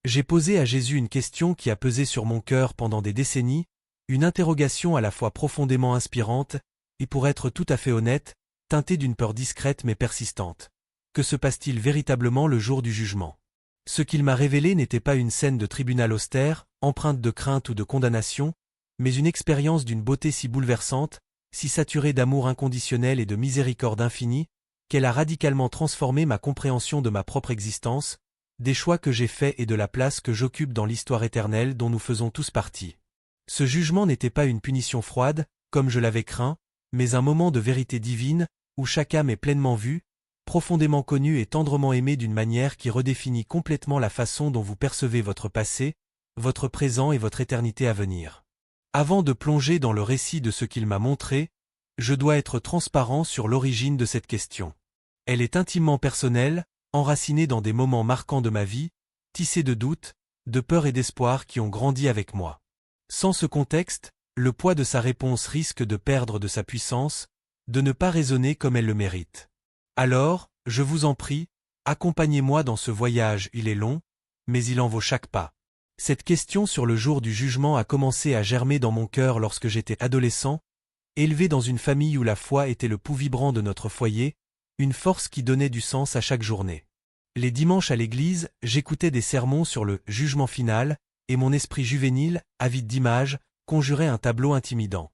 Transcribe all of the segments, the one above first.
J'ai posé à Jésus une question qui a pesé sur mon cœur pendant des décennies, une interrogation à la fois profondément inspirante, et pour être tout à fait honnête, teintée d'une peur discrète mais persistante. Que se passe-t-il véritablement le jour du jugement? Ce qu'il m'a révélé n'était pas une scène de tribunal austère, empreinte de crainte ou de condamnation, mais une expérience d'une beauté si bouleversante, si saturée d'amour inconditionnel et de miséricorde infinie, qu'elle a radicalement transformé ma compréhension de ma propre existence, des choix que j'ai faits et de la place que j'occupe dans l'histoire éternelle dont nous faisons tous partie. Ce jugement n'était pas une punition froide, comme je l'avais craint, mais un moment de vérité divine, où chaque âme est pleinement vue, profondément connue et tendrement aimée d'une manière qui redéfinit complètement la façon dont vous percevez votre passé, votre présent et votre éternité à venir. Avant de plonger dans le récit de ce qu'il m'a montré, je dois être transparent sur l'origine de cette question. Elle est intimement personnelle, enracinée dans des moments marquants de ma vie, tissée de doutes, de peurs et d'espoir qui ont grandi avec moi. Sans ce contexte, le poids de sa réponse risque de perdre de sa puissance, de ne pas résonner comme elle le mérite. Alors, je vous en prie, accompagnez-moi dans ce voyage, il est long, mais il en vaut chaque pas. Cette question sur le jour du jugement a commencé à germer dans mon cœur lorsque j'étais adolescent, élevé dans une famille où la foi était le pouls vibrant de notre foyer, une force qui donnait du sens à chaque journée. Les dimanches à l'église, j'écoutais des sermons sur le jugement final, et mon esprit juvénile, avide d'images, conjurait un tableau intimidant.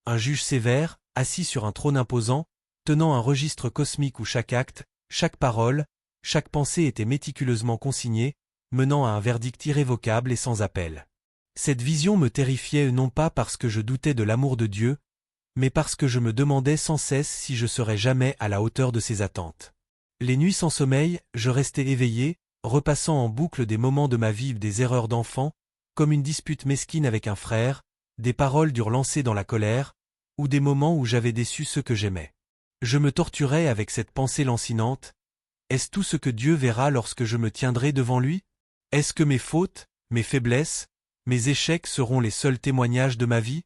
Un juge sévère, assis sur un trône imposant, tenant un registre cosmique où chaque acte, chaque parole, chaque pensée était méticuleusement consignée, menant à un verdict irrévocable et sans appel. Cette vision me terrifiait non pas parce que je doutais de l'amour de Dieu, mais parce que je me demandais sans cesse si je serais jamais à la hauteur de ses attentes. Les nuits sans sommeil, je restais éveillé, repassant en boucle des moments de ma vie, des erreurs d'enfant, comme une dispute mesquine avec un frère, des paroles dures lancées dans la colère, ou des moments où j'avais déçu ceux que j'aimais. Je me torturais avec cette pensée lancinante. Est-ce tout ce que Dieu verra lorsque je me tiendrai devant lui? Est-ce que mes fautes, mes faiblesses, mes échecs seront les seuls témoignages de ma vie?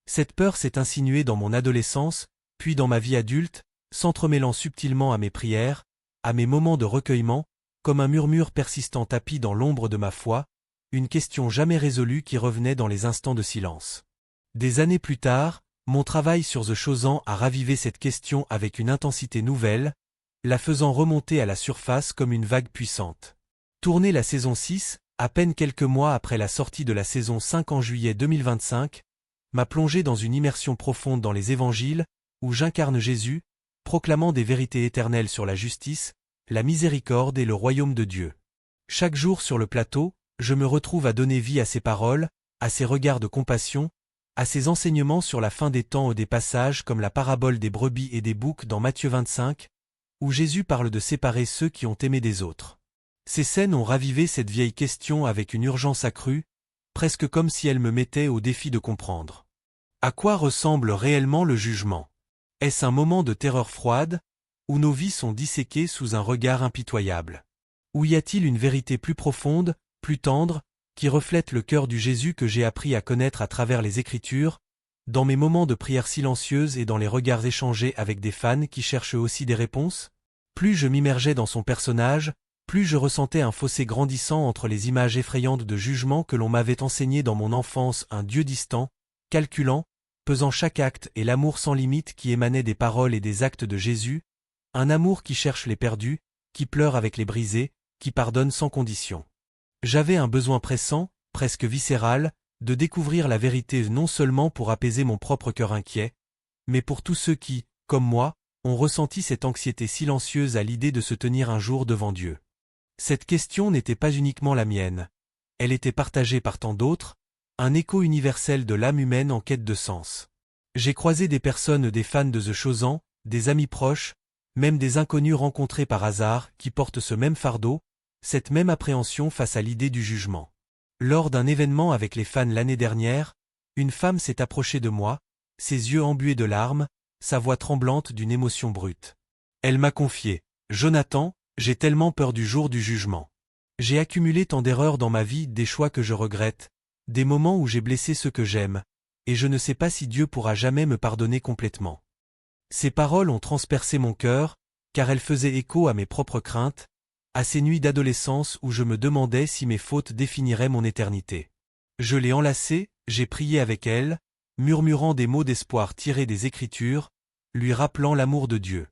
Cette peur s'est insinuée dans mon adolescence, puis dans ma vie adulte, s'entremêlant subtilement à mes prières, à mes moments de recueillement, comme un murmure persistant tapi dans l'ombre de ma foi, une question jamais résolue qui revenait dans les instants de silence. Des années plus tard, mon travail sur The Chosen a ravivé cette question avec une intensité nouvelle, la faisant remonter à la surface comme une vague puissante. Tournée la saison 6, à peine quelques mois après la sortie de la saison 5 en juillet 2025, m'a plongé dans une immersion profonde dans les évangiles, où j'incarne Jésus, proclamant des vérités éternelles sur la justice, la miséricorde et le royaume de Dieu. Chaque jour sur le plateau, je me retrouve à donner vie à ses paroles, à ses regards de compassion, à ses enseignements sur la fin des temps ou des passages comme la parabole des brebis et des boucs dans Matthieu 25, où Jésus parle de séparer ceux qui ont aimé des autres. Ces scènes ont ravivé cette vieille question avec une urgence accrue, presque comme si elles me mettaient au défi de comprendre. À quoi ressemble réellement le jugement? Est-ce un moment de terreur froide, où nos vies sont disséquées sous un regard impitoyable? Ou y a-t-il une vérité plus profonde, plus tendre, qui reflète le cœur du Jésus que j'ai appris à connaître à travers les Écritures, dans mes moments de prière silencieuse et dans les regards échangés avec des fans qui cherchent aussi des réponses? Plus je m'immergeais dans son personnage, plus je ressentais un fossé grandissant entre les images effrayantes de jugement que l'on m'avait enseignées dans mon enfance, un Dieu distant, calculant, pesant chaque acte et l'amour sans limite qui émanait des paroles et des actes de Jésus, un amour qui cherche les perdus, qui pleure avec les brisés, qui pardonne sans condition. J'avais un besoin pressant, presque viscéral, de découvrir la vérité non seulement pour apaiser mon propre cœur inquiet, mais pour tous ceux qui, comme moi, ont ressenti cette anxiété silencieuse à l'idée de se tenir un jour devant Dieu. Cette question n'était pas uniquement la mienne. Elle était partagée par tant d'autres, un écho universel de l'âme humaine en quête de sens. J'ai croisé des personnes, des fans de The Chosen, des amis proches, même des inconnus rencontrés par hasard qui portent ce même fardeau, cette même appréhension face à l'idée du jugement. Lors d'un événement avec les fans l'année dernière, une femme s'est approchée de moi, ses yeux embués de larmes, sa voix tremblante d'une émotion brute. Elle m'a confié: « Jonathan, j'ai tellement peur du jour du jugement. J'ai accumulé tant d'erreurs dans ma vie, des choix que je regrette, des moments où j'ai blessé ceux que j'aime, et je ne sais pas si Dieu pourra jamais me pardonner complètement. » Ces paroles ont transpercé mon cœur, car elles faisaient écho à mes propres craintes, à ces nuits d'adolescence où je me demandais si mes fautes définiraient mon éternité. Je l'ai enlacée, j'ai prié avec elle, murmurant des mots d'espoir tirés des Écritures, lui rappelant l'amour de Dieu.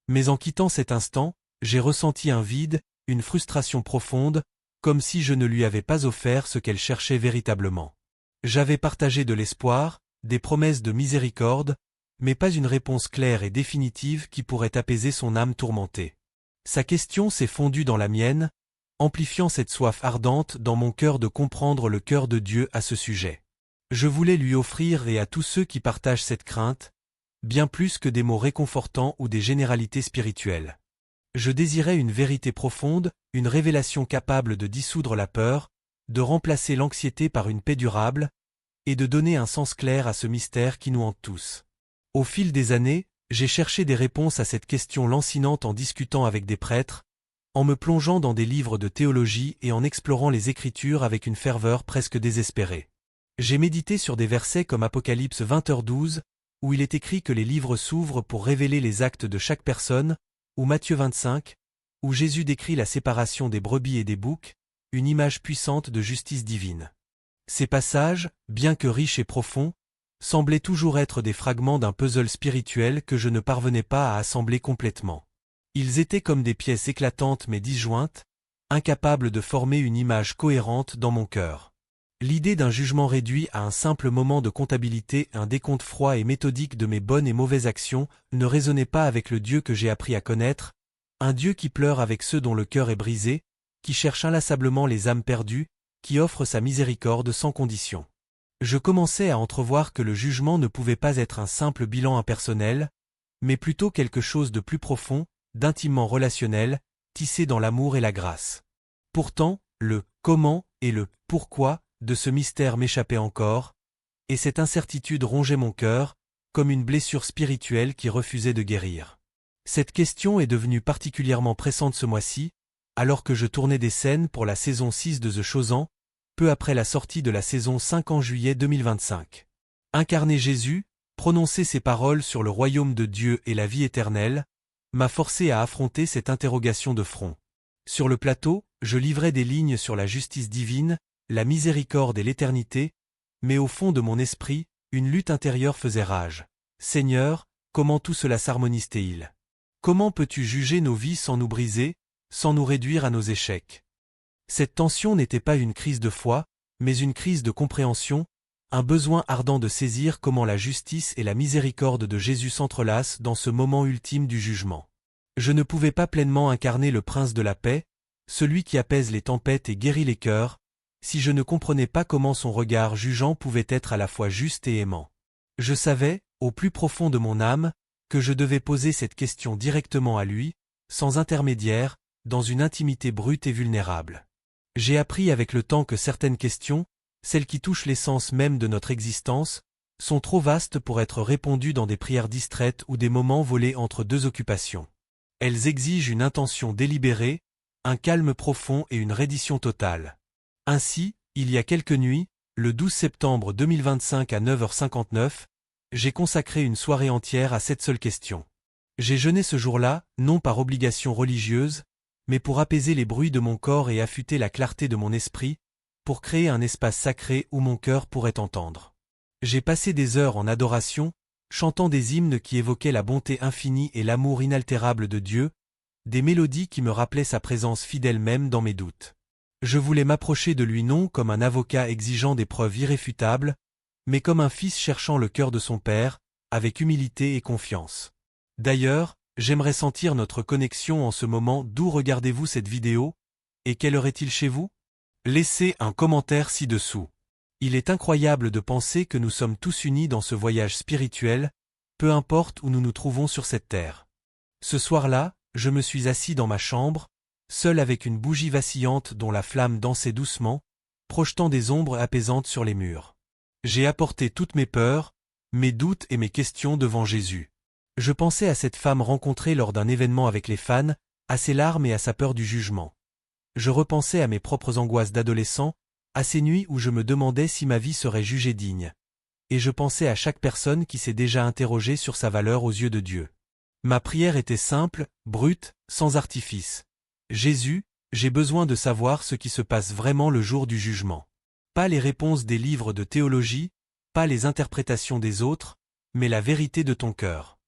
Mais en quittant cet instant, j'ai ressenti un vide, une frustration profonde, comme si je ne lui avais pas offert ce qu'elle cherchait véritablement. J'avais partagé de l'espoir, des promesses de miséricorde, mais pas une réponse claire et définitive qui pourrait apaiser son âme tourmentée. Sa question s'est fondue dans la mienne, amplifiant cette soif ardente dans mon cœur de comprendre le cœur de Dieu à ce sujet. Je voulais lui offrir et à tous ceux qui partagent cette crainte, bien plus que des mots réconfortants ou des généralités spirituelles. Je désirais une vérité profonde, une révélation capable de dissoudre la peur, de remplacer l'anxiété par une paix durable, et de donner un sens clair à ce mystère qui nous hante tous. Au fil des années, j'ai cherché des réponses à cette question lancinante en discutant avec des prêtres, en me plongeant dans des livres de théologie et en explorant les Écritures avec une ferveur presque désespérée. J'ai médité sur des versets comme Apocalypse 20h12, où il est écrit que les livres s'ouvrent pour révéler les actes de chaque personne, ou Matthieu 25, où Jésus décrit la séparation des brebis et des boucs, une image puissante de justice divine. Ces passages, bien que riches et profonds, semblaient toujours être des fragments d'un puzzle spirituel que je ne parvenais pas à assembler complètement. Ils étaient comme des pièces éclatantes mais disjointes, incapables de former une image cohérente dans mon cœur. L'idée d'un jugement réduit à un simple moment de comptabilité, un décompte froid et méthodique de mes bonnes et mauvaises actions, ne résonnait pas avec le Dieu que j'ai appris à connaître, un Dieu qui pleure avec ceux dont le cœur est brisé, qui cherche inlassablement les âmes perdues, qui offre sa miséricorde sans condition. Je commençais à entrevoir que le jugement ne pouvait pas être un simple bilan impersonnel, mais plutôt quelque chose de plus profond, d'intimement relationnel, tissé dans l'amour et la grâce. Pourtant, le « comment » et le « pourquoi » de ce mystère m'échappait encore, et cette incertitude rongeait mon cœur, comme une blessure spirituelle qui refusait de guérir. Cette question est devenue particulièrement pressante ce mois-ci, alors que je tournais des scènes pour la saison 6 de The Chosen, peu après la sortie de la saison 5 en juillet 2025. Incarner Jésus, prononcer ces paroles sur le royaume de Dieu et la vie éternelle, m'a forcé à affronter cette interrogation de front. Sur le plateau, je livrais des lignes sur la justice divine, la miséricorde et l'éternité, mais au fond de mon esprit, une lutte intérieure faisait rage. Seigneur, comment tout cela s'harmonise-t-il? Comment peux-tu juger nos vies sans nous briser, sans nous réduire à nos échecs? Cette tension n'était pas une crise de foi, mais une crise de compréhension, un besoin ardent de saisir comment la justice et la miséricorde de Jésus s'entrelacent dans ce moment ultime du jugement. Je ne pouvais pas pleinement incarner le prince de la paix, celui qui apaise les tempêtes et guérit les cœurs, si je ne comprenais pas comment son regard jugeant pouvait être à la fois juste et aimant. Je savais, au plus profond de mon âme, que je devais poser cette question directement à lui, sans intermédiaire, dans une intimité brute et vulnérable. J'ai appris avec le temps que certaines questions, celles qui touchent l'essence même de notre existence, sont trop vastes pour être répondues dans des prières distraites ou des moments volés entre deux occupations. Elles exigent une intention délibérée, un calme profond et une reddition totale. Ainsi, il y a quelques nuits, le 12 septembre 2025 à 9h59, j'ai consacré une soirée entière à cette seule question. J'ai jeûné ce jour-là, non par obligation religieuse, mais pour apaiser les bruits de mon corps et affûter la clarté de mon esprit, pour créer un espace sacré où mon cœur pourrait entendre. J'ai passé des heures en adoration, chantant des hymnes qui évoquaient la bonté infinie et l'amour inaltérable de Dieu, des mélodies qui me rappelaient sa présence fidèle même dans mes doutes. Je voulais m'approcher de lui non comme un avocat exigeant des preuves irréfutables, mais comme un fils cherchant le cœur de son père, avec humilité et confiance. D'ailleurs, j'aimerais sentir notre connexion en ce moment. D'où regardez-vous cette vidéo? Et quelle heure est-il chez vous? Laissez un commentaire ci-dessous. Il est incroyable de penser que nous sommes tous unis dans ce voyage spirituel, peu importe où nous nous trouvons sur cette terre. Ce soir-là, je me suis assis dans ma chambre, seul avec une bougie vacillante dont la flamme dansait doucement, projetant des ombres apaisantes sur les murs. J'ai apporté toutes mes peurs, mes doutes et mes questions devant Jésus. Je pensais à cette femme rencontrée lors d'un événement avec les fans, à ses larmes et à sa peur du jugement. Je repensais à mes propres angoisses d'adolescent, à ces nuits où je me demandais si ma vie serait jugée digne. Et je pensais à chaque personne qui s'est déjà interrogée sur sa valeur aux yeux de Dieu. Ma prière était simple, brute, sans artifice. Jésus, J'ai besoin de savoir ce qui se passe vraiment le jour du jugement. Pas les réponses des livres de théologie, pas les interprétations des autres, mais la vérité de ton cœur.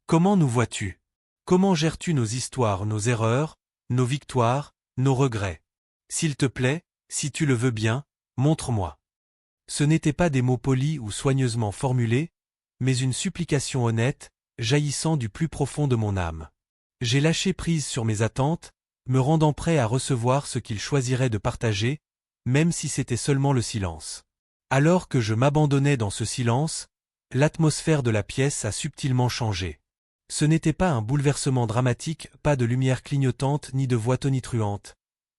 Comment nous vois-tu? Comment gères-tu nos histoires, nos erreurs, nos victoires, nos regrets? S'il te plaît, si tu le veux bien, montre-moi. Ce n'étaient pas des mots polis ou soigneusement formulés, mais une supplication honnête, jaillissant du plus profond de mon âme. J'ai lâché prise sur mes attentes, me rendant prêt à recevoir ce qu'il choisirait de partager, même si c'était seulement le silence. Alors que je m'abandonnais dans ce silence, l'atmosphère de la pièce a subtilement changé. Ce n'était pas un bouleversement dramatique, pas de lumière clignotante ni de voix tonitruante,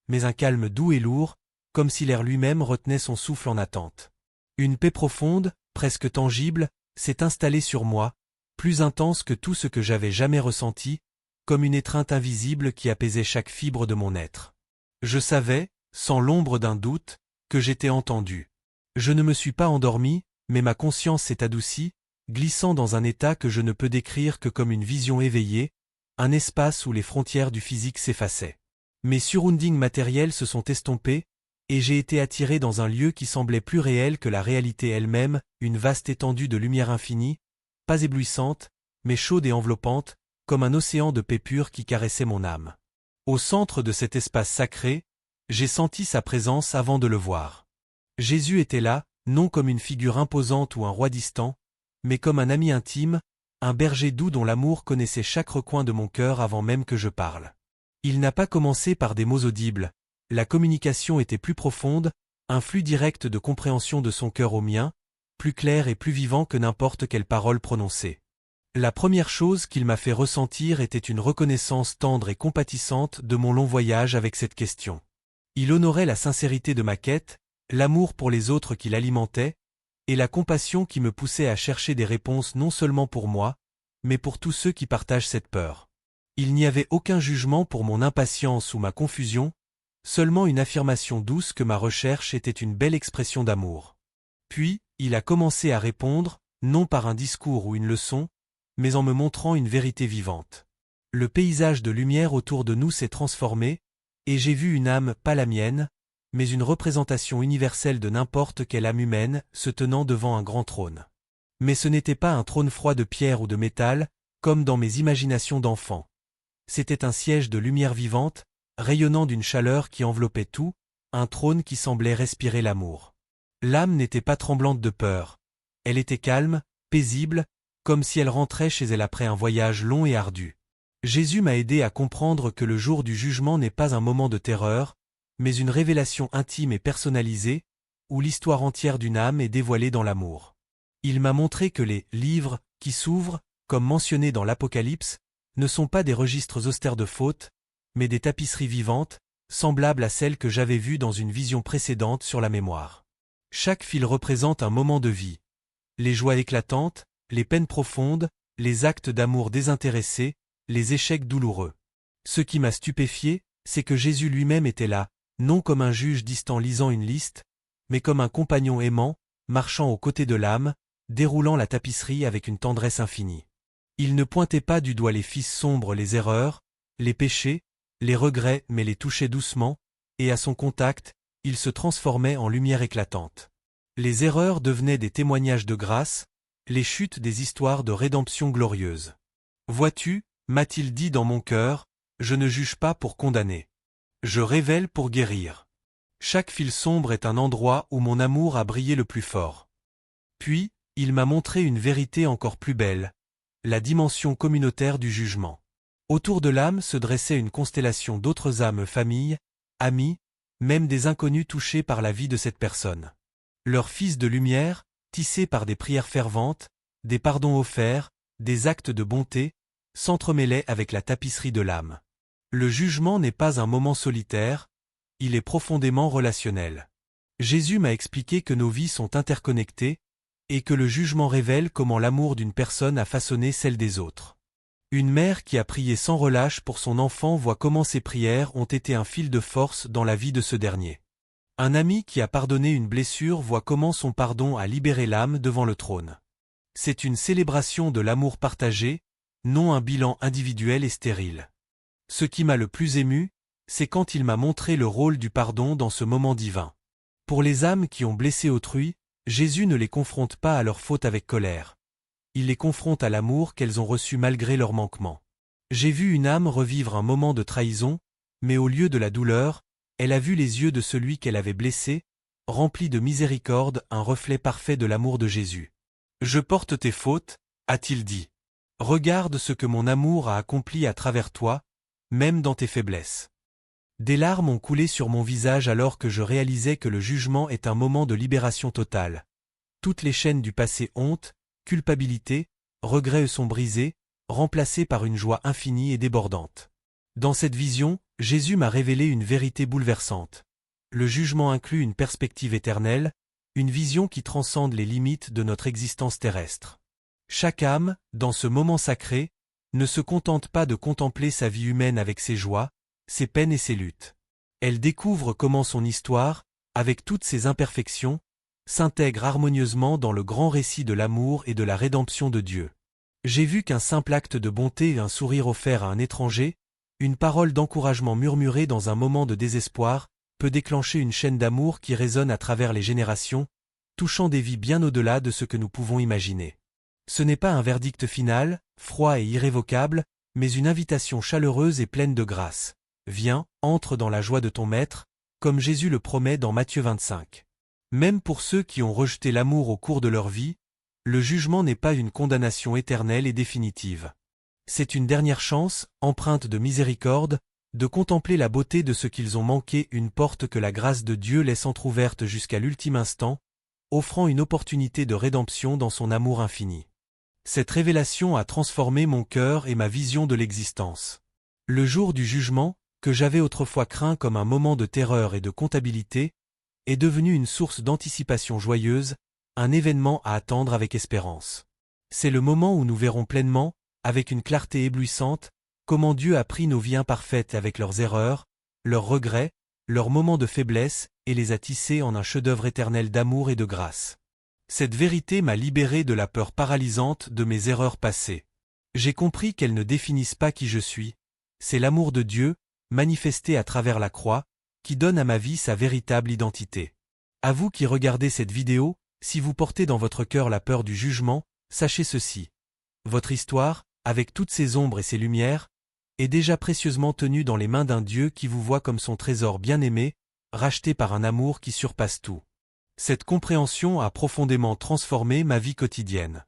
mais un calme doux et lourd, comme si l'air lui-même retenait son souffle en attente. Une paix profonde, presque tangible, s'est installée sur moi, plus intense que tout ce que j'avais jamais ressenti, comme une étreinte invisible qui apaisait chaque fibre de mon être. Je savais, sans l'ombre d'un doute, que j'étais entendu. Je ne me suis pas endormi, mais ma conscience s'est adoucie, glissant dans un état que je ne peux décrire que comme une vision éveillée, un espace où les frontières du physique s'effaçaient. Mes surroundings matériels se sont estompés, et j'ai été attiré dans un lieu qui semblait plus réel que la réalité elle-même, une vaste étendue de lumière infinie, pas éblouissante, mais chaude et enveloppante, comme un océan de paix pure qui caressait mon âme. Au centre de cet espace sacré, j'ai senti sa présence avant de le voir. Jésus était là, non comme une figure imposante ou un roi distant, mais comme un ami intime, un berger doux dont l'amour connaissait chaque recoin de mon cœur avant même que je parle. Il n'a pas commencé par des mots audibles, la communication était plus profonde, un flux direct de compréhension de son cœur au mien, plus clair et plus vivant que n'importe quelle parole prononcée. La première chose qu'il m'a fait ressentir était une reconnaissance tendre et compatissante de mon long voyage avec cette question. Il honorait la sincérité de ma quête, l'amour pour les autres qui l'alimentait, et la compassion qui me poussait à chercher des réponses non seulement pour moi, mais pour tous ceux qui partagent cette peur. Il n'y avait aucun jugement pour mon impatience ou ma confusion, seulement une affirmation douce que ma recherche était une belle expression d'amour. Puis, il a commencé à répondre, non par un discours ou une leçon, mais en me montrant une vérité vivante. Le paysage de lumière autour de nous s'est transformé, et j'ai vu une âme, pas la mienne, mais une représentation universelle de n'importe quelle âme humaine, se tenant devant un grand trône. Mais ce n'était pas un trône froid de pierre ou de métal, comme dans mes imaginations d'enfant. C'était un siège de lumière vivante, rayonnant d'une chaleur qui enveloppait tout, un trône qui semblait respirer l'amour. L'âme n'était pas tremblante de peur. Elle était calme, paisible, comme si elle rentrait chez elle après un voyage long et ardu. Jésus m'a aidé à comprendre que le jour du jugement n'est pas un moment de terreur, mais une révélation intime et personnalisée, où l'histoire entière d'une âme est dévoilée dans l'amour. Il m'a montré que les livres qui s'ouvrent, comme mentionné dans l'Apocalypse, ne sont pas des registres austères de fautes, mais des tapisseries vivantes, semblables à celles que j'avais vues dans une vision précédente sur la mémoire. Chaque fil représente un moment de vie. Les joies éclatantes, les peines profondes, les actes d'amour désintéressés, les échecs douloureux. Ce qui m'a stupéfié, c'est que Jésus lui-même était là, non comme un juge distant lisant une liste, mais comme un compagnon aimant, marchant aux côtés de l'âme, déroulant la tapisserie avec une tendresse infinie. Il ne pointait pas du doigt les fils sombres, les erreurs, les péchés, les regrets, mais les touchait doucement, et à son contact, il se transformait en lumière éclatante. Les erreurs devenaient des témoignages de grâce, les chutes des histoires de rédemption glorieuse. Vois-tu, m'a-t-il dit dans mon cœur, je ne juge pas pour condamner. Je révèle pour guérir. Chaque fil sombre est un endroit où mon amour a brillé le plus fort. Puis, il m'a montré une vérité encore plus belle, la dimension communautaire du jugement. Autour de l'âme se dressait une constellation d'autres âmes, familles, amis, même des inconnus touchés par la vie de cette personne. Leurs fils de lumière, tissés par des prières ferventes, des pardons offerts, des actes de bonté, s'entremêlaient avec la tapisserie de l'âme. Le jugement n'est pas un moment solitaire, il est profondément relationnel. Jésus m'a expliqué que nos vies sont interconnectées, et que le jugement révèle comment l'amour d'une personne a façonné celle des autres. Une mère qui a prié sans relâche pour son enfant voit comment ses prières ont été un fil de force dans la vie de ce dernier. Un ami qui a pardonné une blessure voit comment son pardon a libéré l'âme devant le trône. C'est une célébration de l'amour partagé, non un bilan individuel et stérile. Ce qui m'a le plus ému, c'est quand il m'a montré le rôle du pardon dans ce moment divin. Pour les âmes qui ont blessé autrui, Jésus ne les confronte pas à leurs fautes avec colère. Il les confronte à l'amour qu'elles ont reçu malgré leurs manquements. J'ai vu une âme revivre un moment de trahison, mais au lieu de la douleur, elle a vu les yeux de celui qu'elle avait blessé, remplis de miséricorde, un reflet parfait de l'amour de Jésus. « Je porte tes fautes », a-t-il dit. « Regarde ce que mon amour a accompli à travers toi, même dans tes faiblesses. » Des larmes ont coulé sur mon visage alors que je réalisais que le jugement est un moment de libération totale. Toutes les chaînes du passé, honte, culpabilité, regrets sont brisées, remplacées par une joie infinie et débordante. Dans cette vision, Jésus m'a révélé une vérité bouleversante. Le jugement inclut une perspective éternelle, une vision qui transcende les limites de notre existence terrestre. Chaque âme, dans ce moment sacré, ne se contente pas de contempler sa vie humaine avec ses joies, ses peines et ses luttes. Elle découvre comment son histoire, avec toutes ses imperfections, s'intègre harmonieusement dans le grand récit de l'amour et de la rédemption de Dieu. J'ai vu qu'un simple acte de bonté et un sourire offert à un étranger, une parole d'encouragement murmurée dans un moment de désespoir, peut déclencher une chaîne d'amour qui résonne à travers les générations, touchant des vies bien au-delà de ce que nous pouvons imaginer. Ce n'est pas un verdict final, froid et irrévocable, mais une invitation chaleureuse et pleine de grâce. Viens, entre dans la joie de ton Maître, comme Jésus le promet dans Matthieu 25. Même pour ceux qui ont rejeté l'amour au cours de leur vie, le jugement n'est pas une condamnation éternelle et définitive. C'est une dernière chance, empreinte de miséricorde, de contempler la beauté de ce qu'ils ont manqué, une porte que la grâce de Dieu laisse entr'ouverte jusqu'à l'ultime instant, offrant une opportunité de rédemption dans son amour infini. Cette révélation a transformé mon cœur et ma vision de l'existence. Le jour du jugement, que j'avais autrefois craint comme un moment de terreur et de comptabilité, est devenu une source d'anticipation joyeuse, un événement à attendre avec espérance. C'est le moment où nous verrons pleinement, avec une clarté éblouissante, comment Dieu a pris nos vies imparfaites avec leurs erreurs, leurs regrets, leurs moments de faiblesse, et les a tissés en un chef-d'œuvre éternel d'amour et de grâce. Cette vérité m'a libéré de la peur paralysante de mes erreurs passées. J'ai compris qu'elles ne définissent pas qui je suis. C'est l'amour de Dieu, manifesté à travers la croix, qui donne à ma vie sa véritable identité. À vous qui regardez cette vidéo, si vous portez dans votre cœur la peur du jugement, sachez ceci. Votre histoire, avec toutes ses ombres et ses lumières, est déjà précieusement tenue dans les mains d'un Dieu qui vous voit comme son trésor bien-aimé, racheté par un amour qui surpasse tout. Cette compréhension a profondément transformé ma vie quotidienne.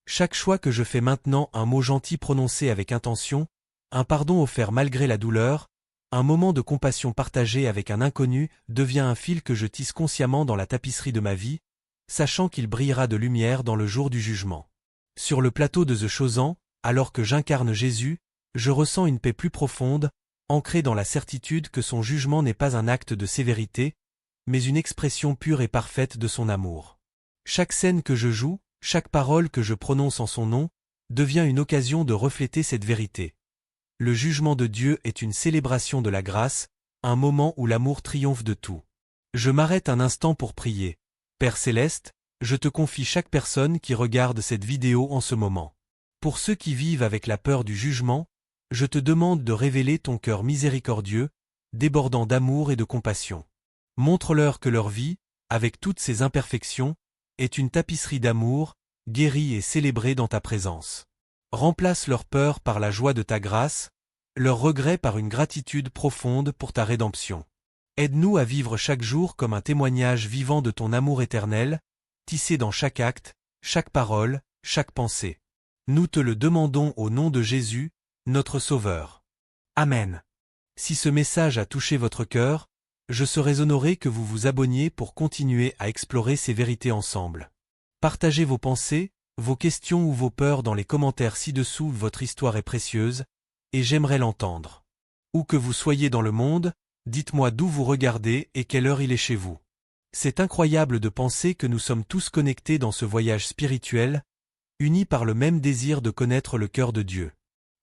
Chaque choix que je fais maintenant, un mot gentil prononcé avec intention, un pardon offert malgré la douleur, un moment de compassion partagé avec un inconnu devient un fil que je tisse consciemment dans la tapisserie de ma vie, sachant qu'il brillera de lumière dans le jour du jugement. Sur le plateau de The Chosen, alors que j'incarne Jésus, je ressens une paix plus profonde, ancrée dans la certitude que son jugement n'est pas un acte de sévérité, mais une expression pure et parfaite de son amour. Chaque scène que je joue, chaque parole que je prononce en son nom, devient une occasion de refléter cette vérité. Le jugement de Dieu est une célébration de la grâce, un moment où l'amour triomphe de tout. Je m'arrête un instant pour prier. Père Céleste, je te confie chaque personne qui regarde cette vidéo en ce moment. Pour ceux qui vivent avec la peur du jugement, je te demande de révéler ton cœur miséricordieux, débordant d'amour et de compassion. Montre-leur que leur vie, avec toutes ses imperfections, est une tapisserie d'amour, guérie et célébrée dans ta présence. Remplace leur peur par la joie de ta grâce, leurs regrets par une gratitude profonde pour ta rédemption. Aide-nous à vivre chaque jour comme un témoignage vivant de ton amour éternel, tissé dans chaque acte, chaque parole, chaque pensée. Nous te le demandons au nom de Jésus, notre Sauveur. Amen. Si ce message a touché votre cœur, je serais honoré que vous vous abonniez pour continuer à explorer ces vérités ensemble. Partagez vos pensées, vos questions ou vos peurs dans les commentaires ci-dessous, votre histoire est précieuse, et j'aimerais l'entendre. Où que vous soyez dans le monde, dites-moi d'où vous regardez et quelle heure il est chez vous. C'est incroyable de penser que nous sommes tous connectés dans ce voyage spirituel, unis par le même désir de connaître le cœur de Dieu.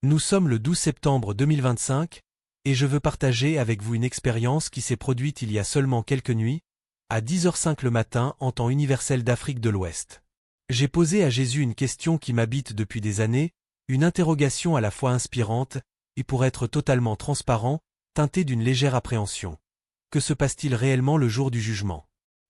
Nous sommes le 12 septembre 2025, et je veux partager avec vous une expérience qui s'est produite il y a seulement quelques nuits, à 10h05 le matin en temps universel d'Afrique de l'Ouest. J'ai posé à Jésus une question qui m'habite depuis des années, une interrogation à la fois inspirante, et pour être totalement transparent, teinté d'une légère appréhension. Que se passe-t-il réellement le jour du jugement?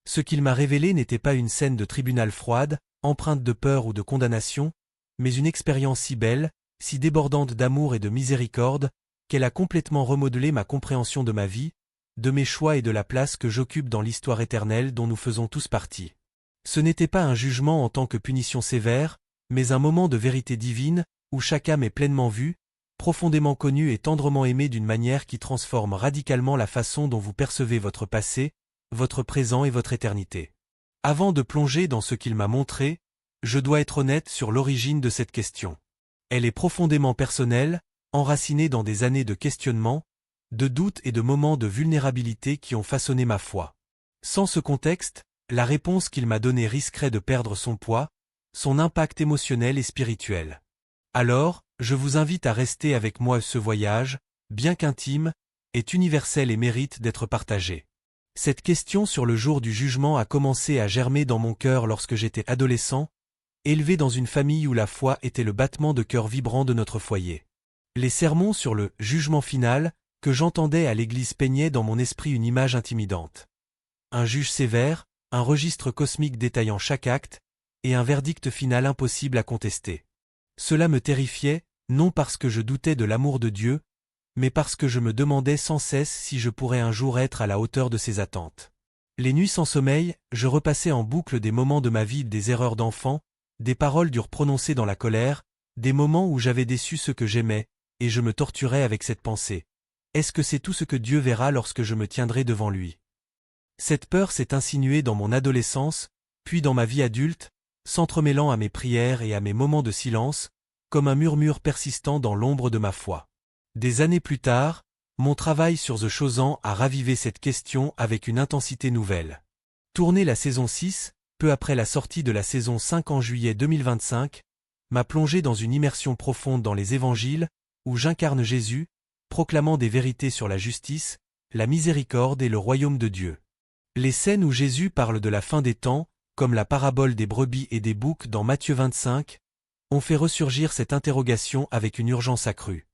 Ce qu'il m'a révélé n'était pas une scène de tribunal froide, empreinte de peur ou de condamnation, mais une expérience si belle, si débordante d'amour et de miséricorde, qu'elle a complètement remodelé ma compréhension de ma vie, de mes choix et de la place que j'occupe dans l'histoire éternelle dont nous faisons tous partie. Ce n'était pas un jugement en tant que punition sévère, mais un moment de vérité divine, où chaque âme est pleinement vue, profondément connue et tendrement aimée d'une manière qui transforme radicalement la façon dont vous percevez votre passé, votre présent et votre éternité. Avant de plonger dans ce qu'il m'a montré, je dois être honnête sur l'origine de cette question. Elle est profondément personnelle, enracinée dans des années de questionnement, de doutes et de moments de vulnérabilité qui ont façonné ma foi. Sans ce contexte, la réponse qu'il m'a donnée risquerait de perdre son poids, son impact émotionnel et spirituel. Alors, je vous invite à rester avec moi. Ce voyage, bien qu'intime, est universel et mérite d'être partagé. Cette question sur le jour du jugement a commencé à germer dans mon cœur lorsque j'étais adolescent, élevé dans une famille où la foi était le battement de cœur vibrant de notre foyer. Les sermons sur le jugement final que j'entendais à l'église peignaient dans mon esprit une image intimidante. Un juge sévère, un registre cosmique détaillant chaque acte, et un verdict final impossible à contester. Cela me terrifiait, non parce que je doutais de l'amour de Dieu, mais parce que je me demandais sans cesse si je pourrais un jour être à la hauteur de ses attentes. Les nuits sans sommeil, je repassais en boucle des moments de ma vie, des erreurs d'enfant, des paroles dures prononcées dans la colère, des moments où j'avais déçu ceux que j'aimais, et je me torturais avec cette pensée. Est-ce que c'est tout ce que Dieu verra lorsque je me tiendrai devant lui? Cette peur s'est insinuée dans mon adolescence, puis dans ma vie adulte, s'entremêlant à mes prières et à mes moments de silence, comme un murmure persistant dans l'ombre de ma foi. Des années plus tard, mon travail sur The Chosen a ravivé cette question avec une intensité nouvelle. Tourner la saison 6, peu après la sortie de la saison 5 en juillet 2025, m'a plongé dans une immersion profonde dans les évangiles, où j'incarne Jésus, proclamant des vérités sur la justice, la miséricorde et le royaume de Dieu. Les scènes où Jésus parle de la fin des temps, comme la parabole des brebis et des boucs dans Matthieu 25, ont fait ressurgir cette interrogation avec une urgence accrue.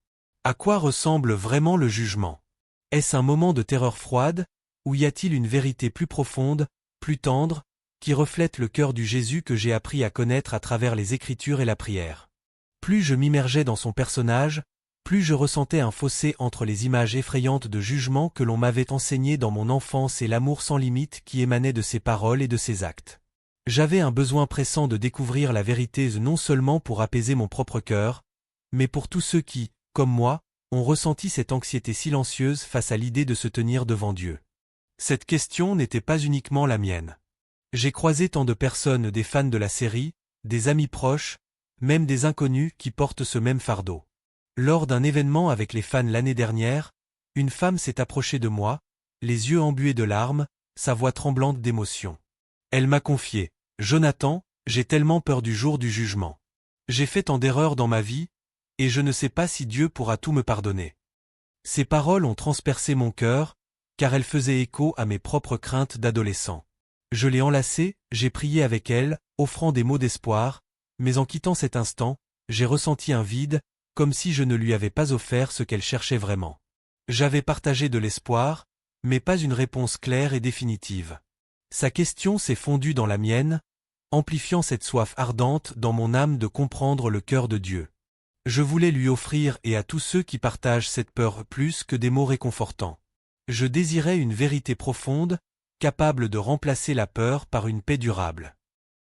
À quoi ressemble vraiment le jugement? Est-ce un moment de terreur froide, ou y a-t-il une vérité plus profonde, plus tendre, qui reflète le cœur du Jésus que j'ai appris à connaître à travers les Écritures et la prière? Plus je m'immergeais dans son personnage, plus je ressentais un fossé entre les images effrayantes de jugement que l'on m'avait enseignées dans mon enfance et l'amour sans limite qui émanait de ses paroles et de ses actes. J'avais un besoin pressant de découvrir la vérité non seulement pour apaiser mon propre cœur, mais pour tous ceux qui, comme moi, ont ressenti cette anxiété silencieuse face à l'idée de se tenir devant Dieu. Cette question n'était pas uniquement la mienne. J'ai croisé tant de personnes, des fans de la série, des amis proches, même des inconnus qui portent ce même fardeau. Lors d'un événement avec les fans l'année dernière, une femme s'est approchée de moi, les yeux embués de larmes, sa voix tremblante d'émotion. Elle m'a confié: « Jonathan, j'ai tellement peur du jour du jugement. J'ai fait tant d'erreurs dans ma vie, et je ne sais pas si Dieu pourra tout me pardonner. » Ces paroles ont transpercé mon cœur, car elles faisaient écho à mes propres craintes d'adolescent. Je l'ai enlacée, j'ai prié avec elle, offrant des mots d'espoir, mais en quittant cet instant, j'ai ressenti un vide, comme si je ne lui avais pas offert ce qu'elle cherchait vraiment. J'avais partagé de l'espoir, mais pas une réponse claire et définitive. Sa question s'est fondue dans la mienne, amplifiant cette soif ardente dans mon âme de comprendre le cœur de Dieu. Je voulais lui offrir et à tous ceux qui partagent cette peur plus que des mots réconfortants. Je désirais une vérité profonde, capable de remplacer la peur par une paix durable.